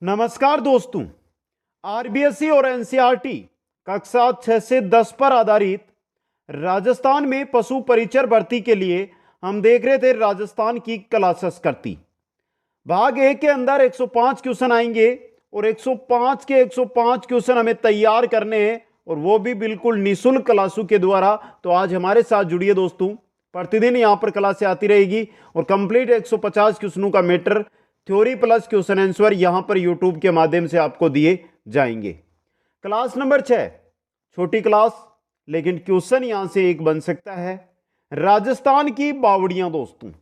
नमस्कार दोस्तों। आरबीएसई और एनसीईआरटी कक्षा 6 से 10 पर आधारित राजस्थान में पशु परिचर भर्ती के लिए हम देख रहे थे राजस्थान की क्लासेस करती। भाग ए के अंदर 105 क्वेश्चन आएंगे और 105 के 105 क्वेश्चन हमें तैयार करने हैं और वो भी बिल्कुल निःशुल्क क्लासों के द्वारा। तो आज हमारे साथ जुड़िए दोस्तों। प्रतिदिन यहां पर क्लासें आती रहेगी और कंप्लीट 150 क्वेश्चनों का matter theory plus question answer यहां पर यूट्यूब के माध्यम से आपको दिए जाएंगे। क्लास नंबर 6 छोटी क्लास, लेकिन क्वेश्चन यहां से एक बन सकता है। राजस्थान की बावड़ियां दोस्तों,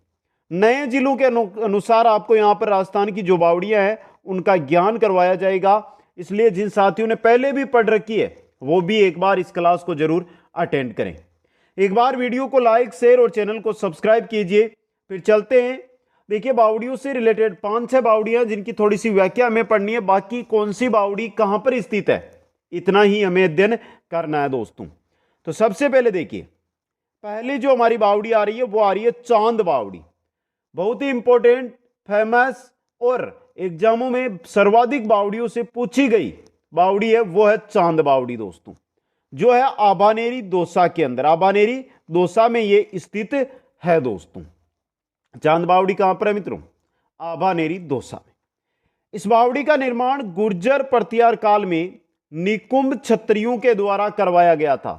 नए जिलों के अनुसार आपको यहां पर राजस्थान की जो बावड़ियां हैं उनका ज्ञान करवाया जाएगा। इसलिए जिन साथियों ने पहले भी पढ़ रखी है वो भी एक बार इस क्लास को जरूर अटेंड करें। एक बार वीडियो को लाइक शेयर और चैनल को सब्सक्राइब कीजिए। फिर चलते हैं। देखिए, बावड़ियों से रिलेटेड 5-6 बावड़ियां जिनकी थोड़ी सी व्याख्या हमें पढ़नी है। बाकी कौन सी बावड़ी कहां पर स्थित है इतना ही हमें अध्ययन करना है दोस्तों। तो सबसे पहले देखिए, पहली जो हमारी बावड़ी आ रही है वो आ रही है चांद बावड़ी। बहुत ही इंपॉर्टेंट, फेमस और एग्जामों में सर्वाधिक बावड़ियों से पूछी गई बावड़ी है वो है चांद बावड़ी दोस्तों, जो है आभानेरी दौसा के अंदर। आभानेरी दौसा में ये स्थित है दोस्तों। चांद बावड़ी कहां पर है मित्रों? आभानेरी दौसा में। इस बावड़ी का निर्माण गुर्जर प्रतिहार काल में निकुंभ क्षत्रियों के द्वारा करवाया गया था।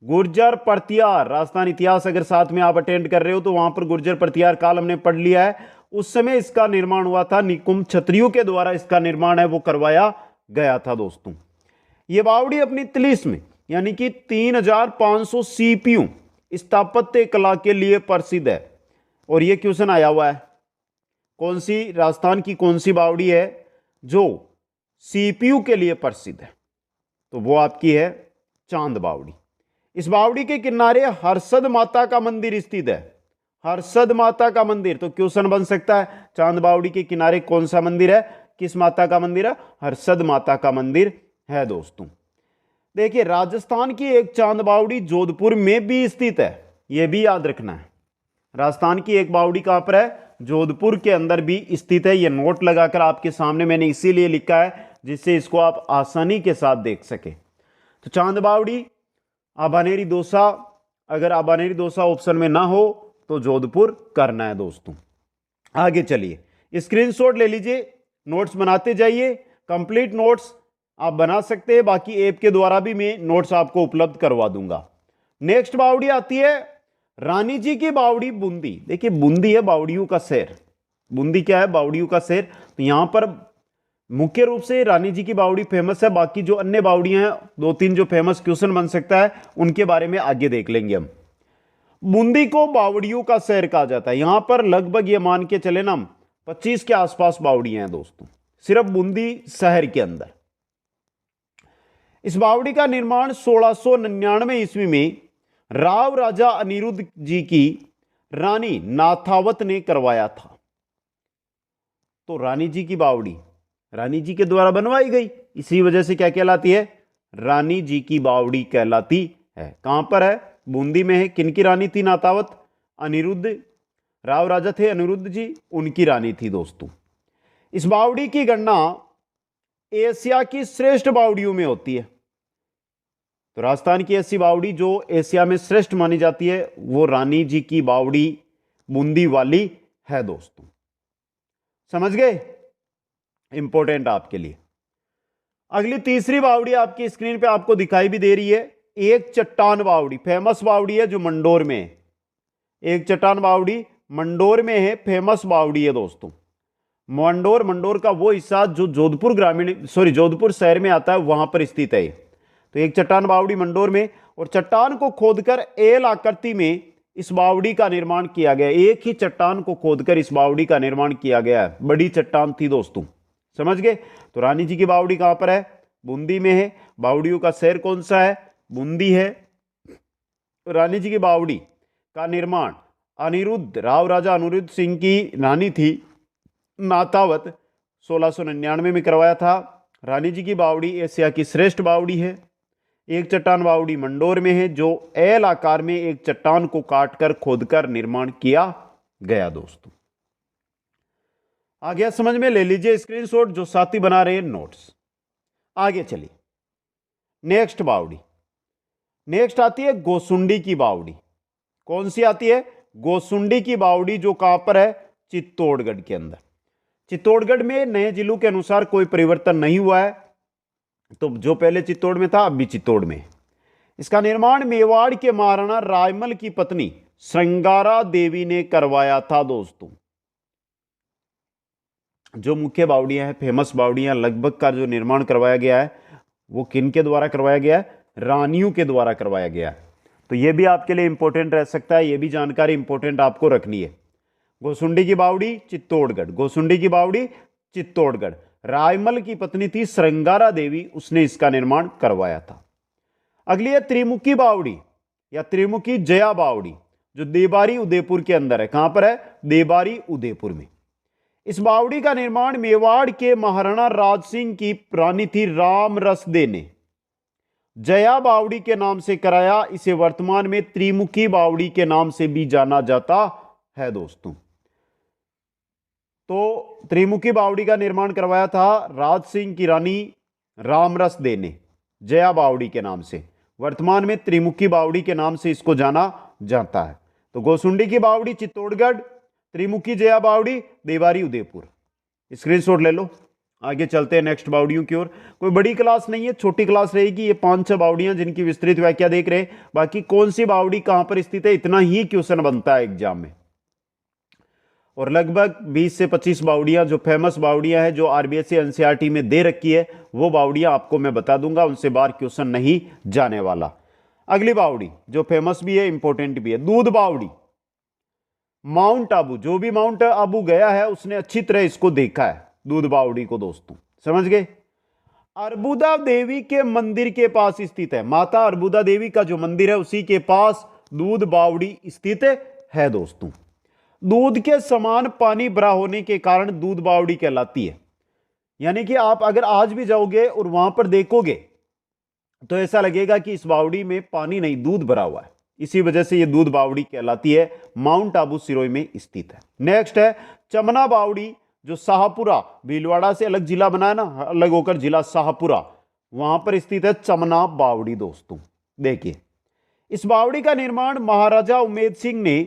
गुर्जर प्रतिहार, राजस्थान इतिहास अगर साथ में आप अटेंड कर रहे हो तो वहां पर गुर्जर प्रतिहार काल हमने पढ़ लिया है। उस समय इसका निर्माण हुआ था, निकुंभ क्षत्रियों के द्वारा इसका निर्माण है वो करवाया गया था दोस्तों। यह बावड़ी अपनी तिलिस्म यानी कि 3500 सीपीयू स्थापत्य कला के लिए प्रसिद्ध है। और यह क्वेश्चन आया हुआ है, कौन सी राजस्थान की कौन सी बावड़ी है जो सीपीयू के लिए प्रसिद्ध है? तो वो आपकी है चांद बावड़ी। इस बावड़ी के किनारे हर्षद माता का मंदिर स्थित है। हर्षद माता का मंदिर, तो क्वेश्चन बन सकता है चांद बावड़ी के किनारे कौन सा मंदिर है, किस माता का मंदिर है? हर्षद माता का मंदिर है दोस्तों। देखिए, राजस्थान की एक चांद बावड़ी जोधपुर में भी स्थित है, यह भी याद रखना है। राजस्थान की एक बावड़ी कहां पर है? जोधपुर के अंदर भी स्थित है। यह नोट लगाकर आपके सामने मैंने इसीलिए लिखा है जिससे इसको आप आसानी के साथ देख सके। तो चांद बावड़ी, आभानेरी दौसा, अगर आभानेरी दौसा ऑप्शन में ना हो तो जोधपुर करना है दोस्तों। आगे चलिए, स्क्रीनशॉट ले लीजिए, नोट्स बनाते जाइए। कंप्लीट नोट्स आप बना सकते हैं, बाकी ऐप के द्वारा भी मैं नोट्स आपको उपलब्ध करवा दूंगा। नेक्स्ट बावड़ी आती है रानी जी की बावड़ी बूंदी। देखिए, बूंदी है बावड़ियों का शहर। बूंदी क्या है? बावड़ियों का शहर। तो यहां पर मुख्य रूप से रानी जी की बावड़ी फेमस है। बाकी जो अन्य बावड़ियां हैं, 2-3 जो फेमस क्वेश्चन बन सकता है उनके बारे में आगे देख लेंगे हम। बूंदी को बावड़ियों का शहर कहा जाता है। यहां पर लगभग ये मान के चले ना 25 के आसपास बावड़ियां हैं दोस्तों, सिर्फ बूंदी शहर के अंदर। इस बावड़ी का निर्माण 1699 ईस्वी में राव राजा अनिरुद्ध जी की रानी नाथावत ने करवाया था। तो रानी जी की बावड़ी रानी जी के द्वारा बनवाई गई, इसी वजह से क्या कहलाती है? रानी जी की बावड़ी कहलाती है। कहां पर है? बूंदी में है। किनकी रानी थी नाथावत? अनिरुद्ध, राव राजा थे अनिरुद्ध जी, उनकी रानी थी दोस्तों। इस बावड़ी की गणना एशिया की श्रेष्ठ बावड़ियों में होती है। तो राजस्थान की ऐसी बावड़ी जो एशिया में श्रेष्ठ मानी जाती है वो रानी जी की बावड़ी बूंदी वाली है दोस्तों। समझ गए? इंपॉर्टेंट आपके लिए। अगली तीसरी बावड़ी आपकी स्क्रीन पे आपको दिखाई भी दे रही है, एक चट्टान बावड़ी। फेमस बावड़ी है जो मंडोर में है। एक चट्टान बावड़ी मंडोर में है, फेमस बावड़ी है दोस्तों। मंडोर का वो हिस्सा जो जोधपुर शहर में आता है वहां पर स्थित है। तो एक चट्टान बावड़ी मंडोर में, और चट्टान को खोदकर एल आकृति में इस बावड़ी का निर्माण किया गया। एक ही चट्टान को खोदकर इस बावड़ी का निर्माण किया गया है। बड़ी चट्टान थी दोस्तों। समझ गए? तो रानी जी की बावड़ी कहां पर है? बूंदी में है। बावड़ियों का शहर कौन सा है? बूंदी है। रानी जी की बावड़ी का निर्माण अनिरुद्ध, राव राजा अनिरुद्ध सिंह की रानी थी नाथावत, 1699 में करवाया था। रानी जी की बावड़ी एशिया की श्रेष्ठ बावड़ी है। एक चट्टान बावड़ी मंडोर में है जो एल आकार में एक चट्टान को काटकर खोदकर निर्माण किया गया दोस्तों। आ गया समझ में? ले लीजिए स्क्रीनशॉट, जो साथी बना रहे हैं नोट्स। आगे चलिए, नेक्स्ट बावड़ी। नेक्स्ट आती है गोसुंडी की बावड़ी। कौन सी आती है? गोसुंडी की बावड़ी, जो कहां पर है? चित्तौड़गढ़ के अंदर। चित्तौड़गढ़ में नए जिलों के अनुसार कोई परिवर्तन नहीं हुआ है, तो जो पहले चित्तौड़ में था अब भी चित्तौड़ में। इसका निर्माण मेवाड़ के महाराणा रायमल की पत्नी श्रृंगारा देवी ने करवाया था दोस्तों। जो मुख्य बावड़ियां हैं, फेमस बावड़ियां, लगभग का जो निर्माण करवाया गया है वो किन के द्वारा करवाया गया है? रानियों के द्वारा करवाया गया है। तो ये भी आपके लिए इंपॉर्टेंट रह सकता है, ये भी जानकारी इंपॉर्टेंट आपको रखनी है। गोसुंडी की बावड़ी चित्तौड़गढ़, गोसुंडी की बावड़ी चित्तौड़गढ़। रायमल की पत्नी थी श्रृंगारा देवी, उसने इसका निर्माण करवाया था। अगली है त्रिमुखी बावड़ी या त्रिमुखी जया बावड़ी, जो देबारी उदयपुर के अंदर है। कहां पर है? देबारी उदयपुर में। इस बावड़ी का निर्माण मेवाड़ के महाराणा राज सिंह की रानी थी राम रसदे ने जया बावड़ी के नाम से कराया। इसे वर्तमान में त्रिमुखी बावड़ी के नाम से भी जाना जाता है दोस्तों। तो त्रिमुखी बावड़ी का निर्माण करवाया था राज सिंह की रानी रामरस दे ने जया बावड़ी के नाम से। वर्तमान में त्रिमुखी बावड़ी के नाम से इसको जाना जाता है। तो गोसुंडी की बावड़ी चित्तौड़गढ़, त्रिमुखी जया बावड़ी देवारी उदयपुर। स्क्रीनशॉट ले लो। आगे चलते हैं नेक्स्ट बावड़ियों की ओर। कोई बड़ी क्लास नहीं है, छोटी क्लास रहेगी। ये 5-6 बावड़ियां जिनकी विस्तृत व्याख्या देख रहे हैं। बाकी कौन सी बावड़ी कहां पर स्थित है, इतना ही क्वेश्चन बनता है एग्जाम में। और लगभग 20 से 25 बावड़ियां जो फेमस बावड़ियां हैं, जो आरबीएससी एनसीईआरटी में दे रखी है, वो बावड़ियां आपको मैं बता दूंगा, उनसे बाहर क्वेश्चन नहीं जाने वाला। अगली बावड़ी जो फेमस भी है, इंपॉर्टेंट भी है, दूध बावड़ी। माउंट आबू, जो भी माउंट आबू गया है उसने अच्छी तरह इसको देखा है, दूध बावड़ी को दोस्तों। समझ गए? अर्बुदा देवी के मंदिर के पास स्थित है। माता अर्बुदा देवी का जो मंदिर है उसी के पास दूध बावड़ी स्थित है दोस्तों। दूध के समान पानी भरा होने के कारण दूध बावड़ी कहलाती है। यानी कि आप अगर आज भी जाओगे और वहां पर देखोगे तो ऐसा लगेगा कि इस बावड़ी में पानी नहीं, दूध भरा हुआ है। इसी वजह से यह दूध बावड़ी कहलाती है, माउंट आबू सिरोही में स्थित है। नेक्स्ट है चमना बावड़ी, जो शाहपुरा, भीलवाड़ा से अलग जिला बना है ना, अलग होकर जिला शाहपुरा, वहां पर स्थित है चमना बावड़ी दोस्तों। देखिए, इस बावड़ी का निर्माण महाराजा उमेद सिंह ने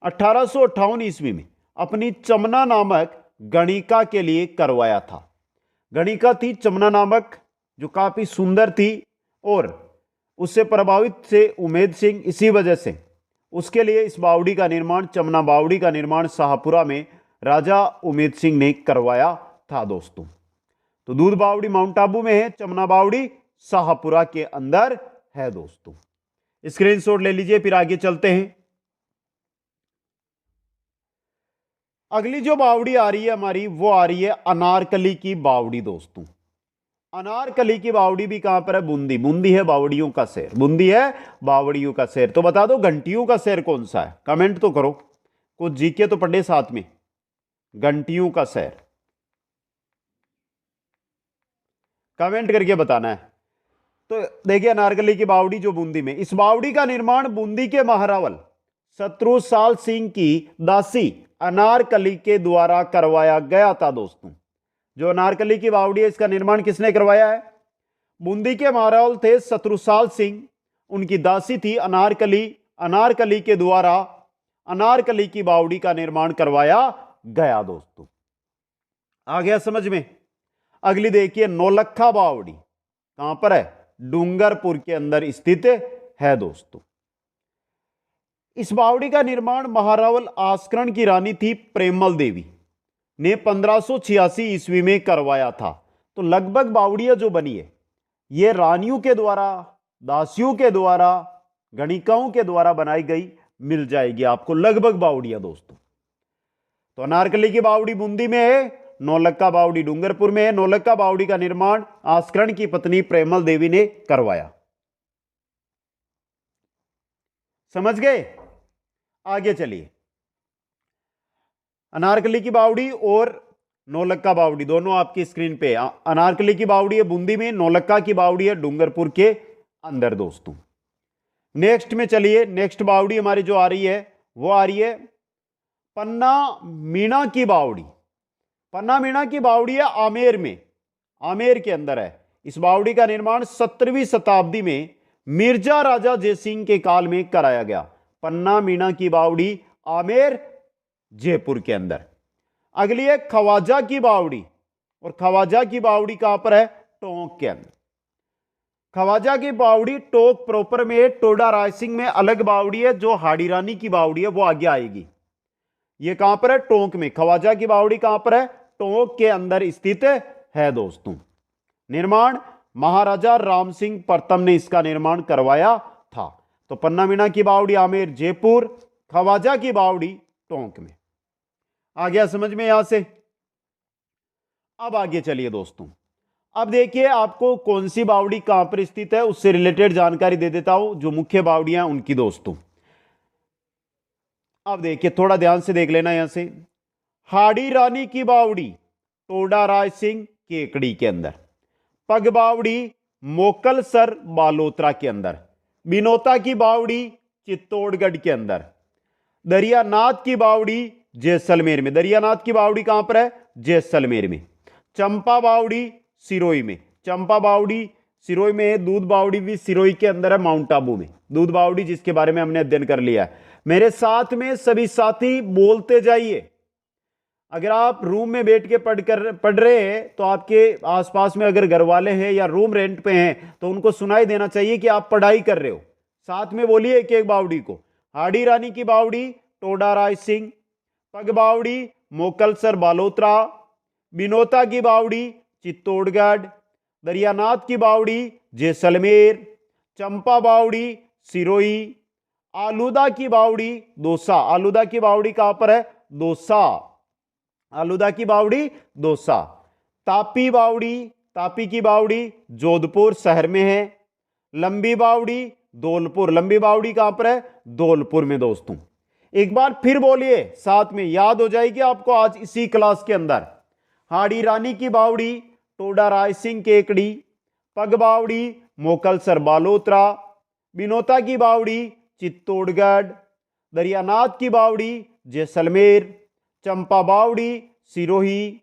1858 ईस्वी में अपनी चमना नामक गणिका के लिए करवाया था। गणिका थी चमना नामक, जो काफी सुंदर थी, और उससे प्रभावित से उमेद सिंह, इसी वजह से उसके लिए इस बावड़ी का निर्माण, चमना बावड़ी का निर्माण शाहपुरा में राजा उमेद सिंह ने करवाया था दोस्तों। तो दूध बावड़ी माउंट आबू में है, चमना बावड़ी शाहपुरा के अंदर है दोस्तों। स्क्रीनशॉट ले लीजिए, फिर आगे चलते हैं। अगली जो बावड़ी आ रही है हमारी, वो आ रही है अनारकली की बावड़ी दोस्तों। अनारकली की बावड़ी भी कहां पर है? बूंदी। बूंदी है बावड़ियों का शहर, बूंदी है बावड़ियों का शहर। तो बता दो घंटियों का शहर कौन सा है? कमेंट तो करो, कुछ जीके तो पढ़े साथ में। घंटियों का शहर कमेंट करके बताना है। तो देखिए, अनारकली की बावड़ी जो बूंदी में, इस बावड़ी का निर्माण बूंदी के महारावल शत्रुसाल सिंह की दासी अनारकली के द्वारा करवाया गया था दोस्तों। जो अनारकली की बावड़ी है, इसका निर्माण किसने करवाया है? बूंदी के महारावल थे शत्रुसाल सिंह, उनकी दासी थी अनारकली। अनारकली के द्वारा अनारकली की बावड़ी का निर्माण करवाया गया दोस्तों। आ गया समझ में? अगली देखिए, नौलखा बावड़ी कहां पर है? डूंगरपुर के अंदर स्थित है दोस्तों। इस बावड़ी का निर्माण महारावल आस्करण की रानी थी प्रेमल देवी ने 1586 ईस्वी में करवाया था। तो लगभग बावड़ियां जो बनी है, ये रानियों के द्वारा, दासियों के द्वारा, गणिकाओं के द्वारा बनाई गई मिल जाएगी आपको लगभग बावड़ियां दोस्तों। तो अनारकली की बावड़ी बूंदी में है, नौलखा बावड़ी डूंगरपुर में है। नौलखा बावड़ी का निर्माण आस्करण की पत्नी प्रेमल देवी ने करवाया। समझ गए? आगे चलिए। अनारकली की बावड़ी और नौलखा बावड़ी दोनों आपकी स्क्रीन पे। अनारकली की बावड़ी है बूंदी में, नौलखा की बावड़ी है डूंगरपुर के अंदर दोस्तों। नेक्स्ट में चलिए, नेक्स्ट बावड़ी हमारी जो आ रही है वो आ रही है पन्ना मीणा की बावड़ी। पन्ना मीणा की बावड़ी है आमेर में, आमेर के अंदर है। इस बावड़ी का निर्माण 17वीं शताब्दी में मिर्जा राजा जयसिंह के काल में कराया गया। पन्ना मीणा की बावड़ी आमेर, जयपुर के अंदर। अगली है ख्वाजा की बावड़ी, और ख्वाजा की बावड़ी कहां पर है? टोंक के अंदर। ख्वाजा की बावड़ी टोंक प्रॉपर में है। टोडा रायसिंह में अलग बावड़ी है, जो हाड़ी रानी की बावड़ी है वो आगे आएगी। ये कहां पर है? टोंक में। ख्वाजा की बावड़ी कहां पर है? टोंक के अंदर स्थित है दोस्तों। निर्माण महाराजा राम सिंह प्रथम ने इसका निर्माण करवाया था। तो पन्ना मीणा की बावड़ी आमेर, जयपुर, ख्वाजा की बावड़ी टोंक में। आ गया समझ में यहां से? अब आगे चलिए दोस्तों। अब देखिए आपको कौन सी बावड़ी कहां पर स्थित है उससे रिलेटेड जानकारी दे देता हूं, जो मुख्य बावड़ियां हैं उनकी दोस्तों। अब देखिए थोड़ा ध्यान से देख लेना यहां से। हाड़ी रानी की बावड़ी टोडा राय सिंह केकड़ी के अंदर। पग बावड़ी मोकलसर बालोतरा के अंदर। बिनोता की बावड़ी चित्तौड़गढ़ के अंदर। दरियानाथ की बावड़ी जैसलमेर में। दरियानाथ की बावड़ी कहां पर है? जैसलमेर में। चंपा बावड़ी सिरोही में। चंपा बावड़ी सिरोही में है। दूध बावड़ी भी सिरोही के अंदर है, माउंट आबू में। दूध बावड़ी जिसके बारे में हमने अध्ययन कर लिया है। मेरे साथ में सभी साथी बोलते जाइए। अगर आप रूम में बैठ के पढ़ रहे हैं तो आपके आसपास में अगर घर वाले हैं या रूम रेंट पे हैं तो उनको सुनाई देना चाहिए कि आप पढ़ाई कर रहे हो। साथ में बोलिए एक एक बावड़ी को। हाड़ी रानी की बावड़ी टोडा राय सिंह। पग बावड़ी मोकलसर बालोतरा। बिनोता की बावड़ी चित्तौड़गढ़। दरियानाथ की बावड़ी जैसलमेर। चंपा बावड़ी सिरोही। आलूदा की बावड़ी दौसा। आलूदा की बावड़ी कहां पर है? दौसा। आलूदा की बावड़ी दौसा। तापी बावड़ी, तापी की बावड़ी जोधपुर शहर में है। लंबी बावड़ी धौलपुर। लंबी बावड़ी कहां पर है? धौलपुर में दोस्तों। एक बार फिर बोलिए, साथ में याद हो जाएगी आपको आज इसी क्लास के अंदर। हाड़ी रानी की बावड़ी टोडा राय सिंह केकड़ी। पग बावड़ी मोकलसर बालोतरा। बिनोता की बावड़ी चित्तौड़गढ़। दरियानाथ की बावड़ी जैसलमेर। चंपा बावड़ी सिरोही।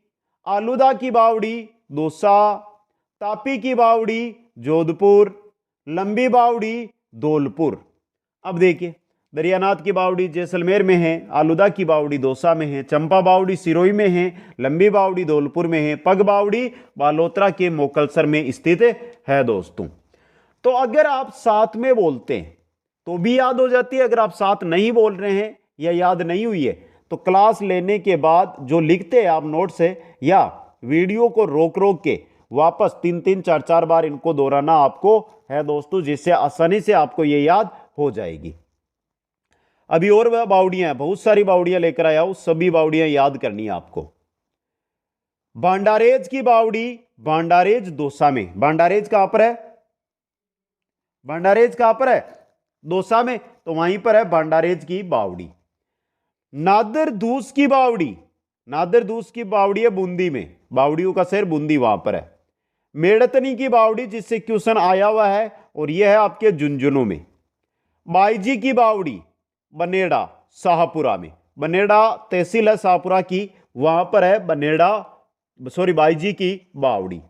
आलूदा की बावड़ी दौसा। तापी की बावड़ी जोधपुर। लंबी बावड़ी धौलपुर। अब देखिए दरियानाथ की बावड़ी जैसलमेर में है। आलूदा की बावड़ी दौसा में है। चंपा बावड़ी सिरोही में है। लंबी बावड़ी धौलपुर में है। पग बावड़ी बालोतरा के मोकलसर में स्थित है दोस्तों। तो अगर आप साथ में बोलते हैं तो भी याद हो जाती है। अगर आप साथ नहीं बोल रहे हैं या याद नहीं हुई है तो क्लास लेने के बाद जो लिखते हैं आप नोट्स है या वीडियो को रोक रोक के वापस 3-3 4-4 बार इनको दोहराना आपको है दोस्तों, जिससे आसानी से आपको ये याद हो जाएगी। अभी और बावड़ियां हैं, बहुत सारी बावड़ियां लेकर आया हूं, सभी बावड़ियां याद करनी है आपको। भांडारेज की बावड़ी भांडारेज दौसा में। भांडारेज कहां पर है? भांडारेज कहां पर है? दौसा में। तो वहीं पर है भांडारेज की बावड़ी। नादर दूस की बावड़ी। नादर दूस की बावड़ी है बूंदी में। बावड़ियों का शहर बूंदी वहां पर है। मेड़तनी की बावड़ी जिससे क्वेश्चन आया हुआ है और यह है आपके झुंझुनू में। बाईजी की बावड़ी बनेड़ा शाहपुरा में। बनेड़ा तहसील है शाहपुरा की, वहां पर है बाईजी की बावड़ी।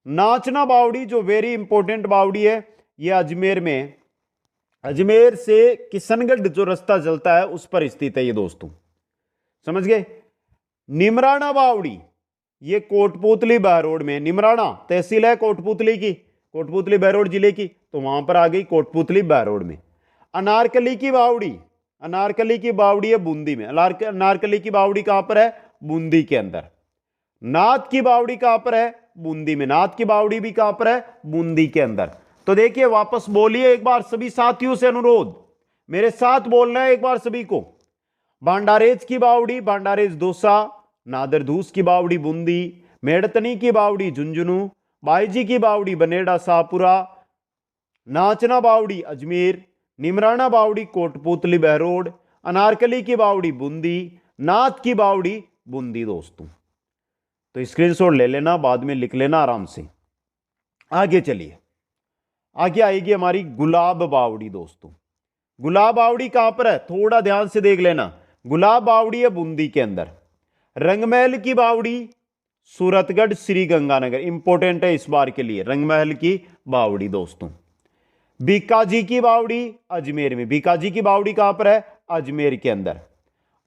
नाचना बावड़ी जो वेरी इंपॉर्टेंट बावड़ी है, यह अजमेर में है। अजमेर से किशनगढ़ जो रास्ता चलता है उस पर स्थित है ये दोस्तों, समझ गए। निमराना बावड़ी ये कोटपुतली बहरोड में। निमराना तहसील है कोटपुतली की, कोटपुतली बहरोड जिले की, तो वहां पर आ गई कोटपुतली बहरोड में। अनारकली की बावड़ी, अनारकली की बावड़ी है बूंदी में। अनारकली की बावड़ी कहां पर है? बूंदी के अंदर। नाथ की बावड़ी कहां पर है? बूंदी में। नाथ की बावड़ी भी कहां पर है? बूंदी के अंदर। तो देखिए वापस बोलिए एक बार सभी साथियों से अनुरोध, मेरे साथ बोलना है एक बार सभी को। भांडारेज की बावड़ी भांडारेज दौसा। नादर धूस की बावड़ी बूंदी। मेड़तनी की बावड़ी झुंझुनू। बाईजी की बावड़ी बनेड़ा शाहपुरा। नाचना बावड़ी अजमेर। निमराना बावड़ी कोटपुतली बहरोड। अनारकली की बावड़ी बूंदी। नाथ की बावड़ी बूंदी दोस्तों। तो स्क्रीनशॉट ले लेना, बाद में लिख लेना आराम से। आगे चलिए, आगे आएगी हमारी गुलाब बावड़ी दोस्तों। गुलाब बावड़ी कहां पर है? थोड़ा ध्यान से देख लेना। गुलाब बावड़ी है बूंदी के अंदर। रंगमहल की बावड़ी सूरतगढ़ श्री गंगानगर, इंपॉर्टेंट है इस बार के लिए रंगमहल की बावड़ी दोस्तों। बीकाजी की बावड़ी अजमेर में, बीकाजी की बावड़ी कहां पर है? अजमेर के अंदर।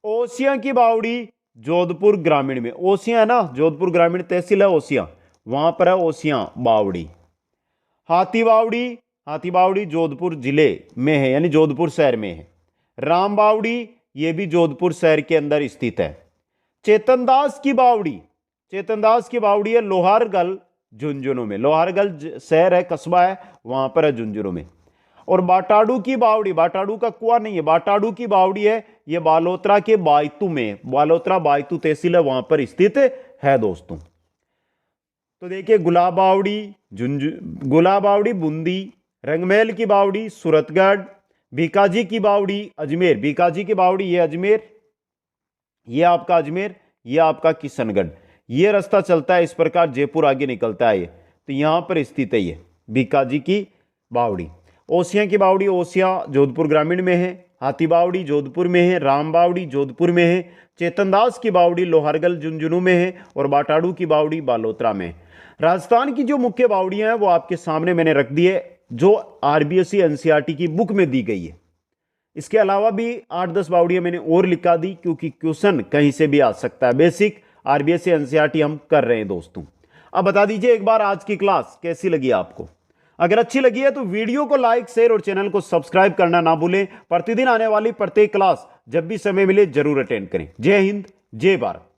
ओसियां की बावड़ी जोधपुर ग्रामीण में, ओसियां है ना, जोधपुर ग्रामीण तहसील है ओसियां, वहां पर है ओसियां बावड़ी। हाथी बावड़ी, हाथी बावड़ी जोधपुर जिले में है, यानी जोधपुर शहर में है। राम बावड़ी ये भी जोधपुर शहर के अंदर स्थित है। चेतनदास की बावड़ी, चेतनदास की बावड़ी है लोहारगल झुंझुनू में, लोहारगल शहर है, कस्बा है, वहां पर है झुंझुनू में। और बाटाडू की बावड़ी, बाटाडू का कुआं नहीं है, बाटाडू की बावड़ी है, यह बालोतरा के बायतू में, बालोतरा बायतू तहसील है, वहां पर स्थित है दोस्तों। तो देखिए गुलाब बावड़ी गुलाब बावड़ी बूंदी, रंगमहल की बावड़ी सूरतगढ़, बीकाजी की बावड़ी अजमेर, बीकाजी की बावड़ी ये अजमेर, ये आपका अजमेर, ये आपका किशनगढ़। ये रास्ता चलता है इस प्रकार, जयपुर आगे निकलता है ये, तो यहां पर स्थित है ये बीकाजी की बावड़ी। ओसियां की बावड़ी, ओसियां जोधपुर ग्रामीण में है। हाथी बावड़ी जोधपुर में है। राम बावड़ी जोधपुर में है। चेतनदास की बावड़ी लोहारगल झुंझुनू में है। और बाटाडू की बावड़ी बालोतरा में। राजस्थान की जो मुख्य बावड़ियां हैं वो आपके सामने मैंने रख दी है, जो आरबीएससी एनसीईआरटी की बुक में दी गई है। इसके अलावा भी 8-10 बावड़ियां मैंने और लिखा दी, क्योंकि क्वेश्चन कहीं से भी आ सकता है। बेसिक आरबीएससी एनसीईआरटी हम कर रहे हैं दोस्तों। अब बता दीजिए एक बार आज की क्लास कैसी लगी आपको। अगर अच्छी लगी है तो वीडियो को लाइक, शेयर और चैनल को सब्सक्राइब करना ना भूलें। प्रतिदिन आने वाली प्रत्येक क्लास जब भी समय मिले जरूर अटेंड करें। जय हिंद, जय भारत।